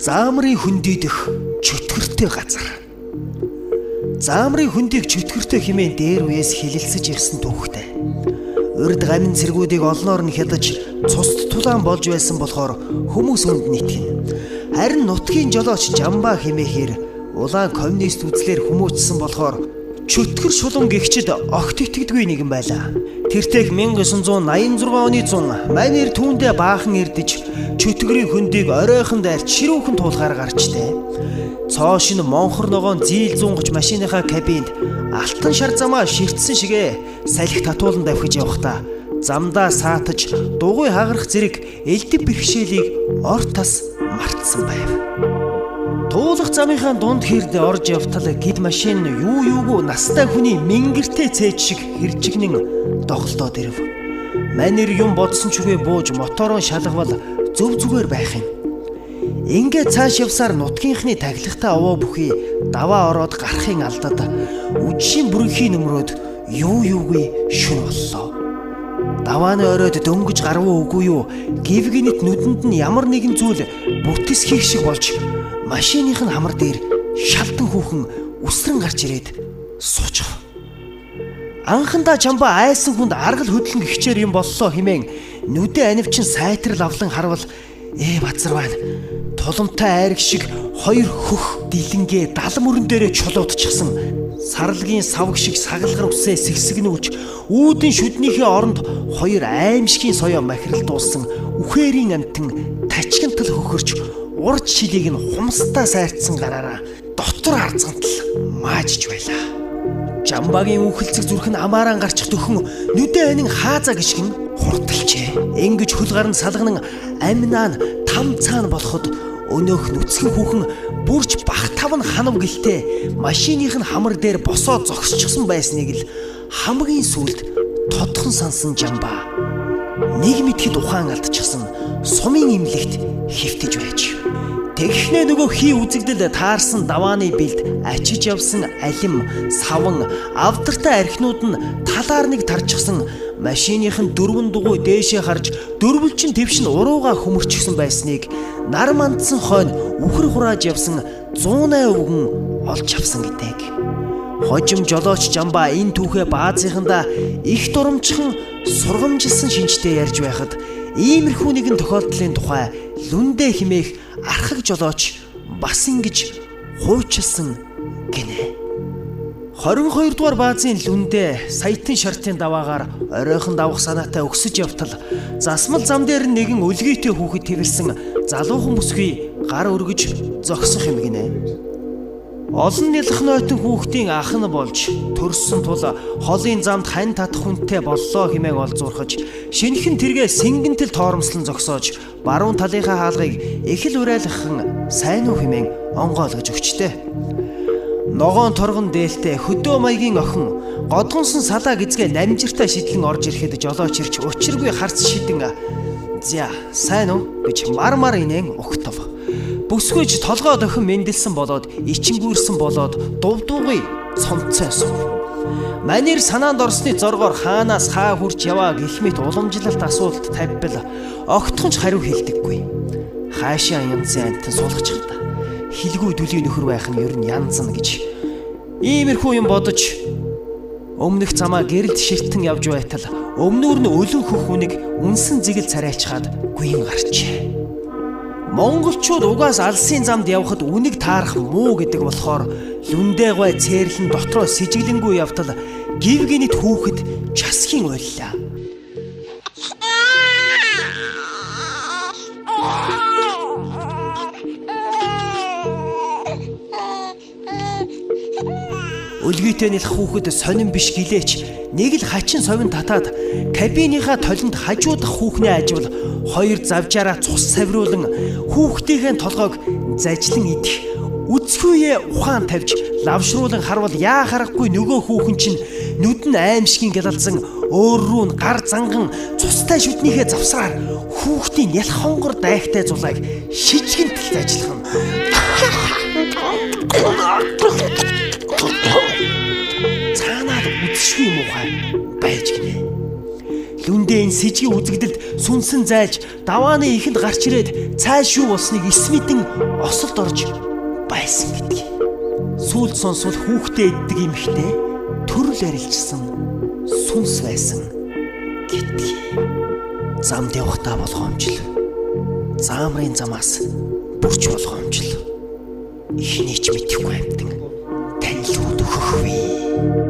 Заамрын хөндийдөх чөтгөртэй газар. Заамрын хөндийг чөтгөртэй хэмээн дээр үеэс хилэлцэж ирсэн түүхтэй. Урд гамин цэргүүдийг олноор нь хядаж цусд тулаан болж байсан болохоор хүмүүс үнд нийтгэн. Харин нутгийн жолооч Жамба хэмээхээр улаан коммунист үзлэр хүмүүжсэн болохоор чөтгөр шулан гэгчд огт итгэдэггүй нэгэн байлаа. Тэртех 1986 оны 100 манер түүндээ баахан ирдэж чөтгөрийн хөндийг оройхон дайрч ширүүхэн туулахаар гарчтэй. Цоо шин монхор ногоон зийл зунгаж машиныхаа кабинд алтан шар замаа ширтсэн шигээ салхи татуулан давхиж явахдаа замдаа саатаж дугуй хагарах зэрэг элдэв бэрхшээлийг ор тас мартсан байв. Туулах замынхаа дунд хэрд орж явтал гид машин юу юугүй настай хүний мингэртэй цээж шиг хэржигнэн доголдоод ирэв. Манер юм бодсон ч үгүй бууж мотороо шалгавал зөв зүгээр байх юм. Ингээд цааш явсаар нутгийнхны таглагтай овоо бүхий даваа ороод гарахын алдад үдшийн бүрэнхийн нөмрөөд юу юугүй шүн боллоо. Давааны оройд дөнгөж гарвуу үгүй юу гівгинэт нүдэнд нь ямар нэгэн зүйл бүтэс хийх шиг болж машиных нь хамар дээр шалдан хүүхэн үсрэн гарч ирээд суучв. Анхандаа Жамба айсан хүнд аргал хөдлөн гихчээр юм боллоо хэмээн нүдэ анивчин сайтрал авлан харвал базар байна. Туламтай айраг шиг хоёр хөх дилэнгээ далам өрөн дээрээ чулуутчихсан. Сарлагын савг шиг сагалгар үсээ сэгсэгнүүлж үүдэн шүднийхээ оронд хоёр аимшигын соёо махирал дуулсан үхээрийн амтан тачгантал хөхөрч урд шилийг нь хумстаа сайрцсан гараараа дотор харцгантал маажж байлаа. Жамбагийн үхэлцэг зүрх нь амааран гарчих төхөн нүдэ анин хаазаа гიშгэн хурдалчээ. Ингэж хөл гарн салганан аминаа нь там цаана болоход өнөөх нүцгэн хүүхэн бүрж бах тавн ханав гэлтэй машиных нь хамар дээр босоод зогсчихсон байсныг л хамгийн сүүлд тодхон сансан Жамба нэг мэдхэд ухаан алдчихсан сумын имлэгт хэвтэж байж. Тэгхнээ нөгөө хий үзэгдэл таарсан давааны бэлд ачиж явсан алим, саван, авдартай архинууд нь талаар нэг тарчихсан машиных нь дөрвөн дугуй дээшээ харж дөрвөлчин твшин урууга хөмөрчихсөн байсныг нар мандсан хойно үхэр хурааж явсан 108 өвгөн олж авсан гэдэг. Хожим жолооч Жамба энэ түүхээ баазынхандаа их дурамчхан сургамжилсан шинжтэй ярьж байхад иймэрхүү нэгэн тохиолдлын тухай Лүндэ хэмээх архаг жолооч бас ингэж хуучилсан гинэ. 22 дугаар баазын Лүндэ саятын шартын даваагаар оройхон давах санаатай өгсөж явтал засмал зам дээр нэгэн өлгийтэй хүүхэд тэрсэн залуухан бүсгүй гар өргөж зогсох юм гинэ. Олон нялх нойтон хүүхдийн ах нь болж төрсөн тул холын замд хань татах хүнтэй боллоо хэмээн олзуурхаж шинэхэн тэргээ сэнгэнтэл тоормслон зогсоож баруун талынхаа хаалгыг их л урайлаххан сайн уу хэмээн онгойлгож өгчтэй. Ногоон торгон дээлтэй хөдөө маягийн охин годгонсон салаа гизгээ намжиртай шидлэн орж ирэхэд жолооч ирч учиргүй харц шидэн "За, сайн уу?" гэж мар инээн угтав. Бүсгүйж толгой дохин мэндэлсэн болоод ичингүүрсэн болоод дувдуугый цомцой сув. Манер санаанд орсны зоргоор хаанаас хаа хурж яваа гэх мэт уламжлалт асуулт тавьбал огтхонч хариу хэлдэггүй. Хаашаа янзын амтан суулгачихда. Хилгүй дүлийн нөхөр байх нь ер нь янзна гэж. Иймэрхүү юм бодож өмнөх замаа гэрэлд ширтэн явж байтал өмнөр нь өлөн хөх хүнийг үнсэн зэгэл царайчхаад гүйн гарчээ. Монголчууд угаас алсын замд явхад үнийг таарах муу гэдэг болохоор Лүндэ гой цээрлэн дотроо сэжиглэнгүй явтал гівгинэт хүүхэд часхийн ойллаа. Өлгийтэй нэлэх хүүхэд сонин биш гэлээч нэг л хачин совин татаад кабиныхаа толинд хажуудах хүүхнээ аживал хоёр завжаараа цус савируулан хүүхдийнхээ толгойг зажлан идэх үцхүүе ухаан тавьж лавшруулан харвал яа харахгүй нөгөө хүүхэн чинь нүд нь аимшигын гялалзан өөр рүү нь гар занган цустай шүднийхээ завсраар хүүхдийн ялх хонгор дайгтай зулайг шижгэнтэл ажиллах нь. Цаанаад үдшгүй муухай байж гинэ. Лүндэн сэжгийн үзэгдэлд сүнсэн зайлж давааны ихэнд гарч ирээд цааш юу болсныг эс мэдэн осолд орж байсан гэдгийг. Сүүлд сонсвол хүүхдээ иддэг эмэгтэй төрөл арилжсан сүнс байсан гэдгийг. Замд явахдаа болгоомжл. Заамрын замаас бүрч болгоомжл. Ихнийч мэдэхгүй амьтан танил өгөх вэ.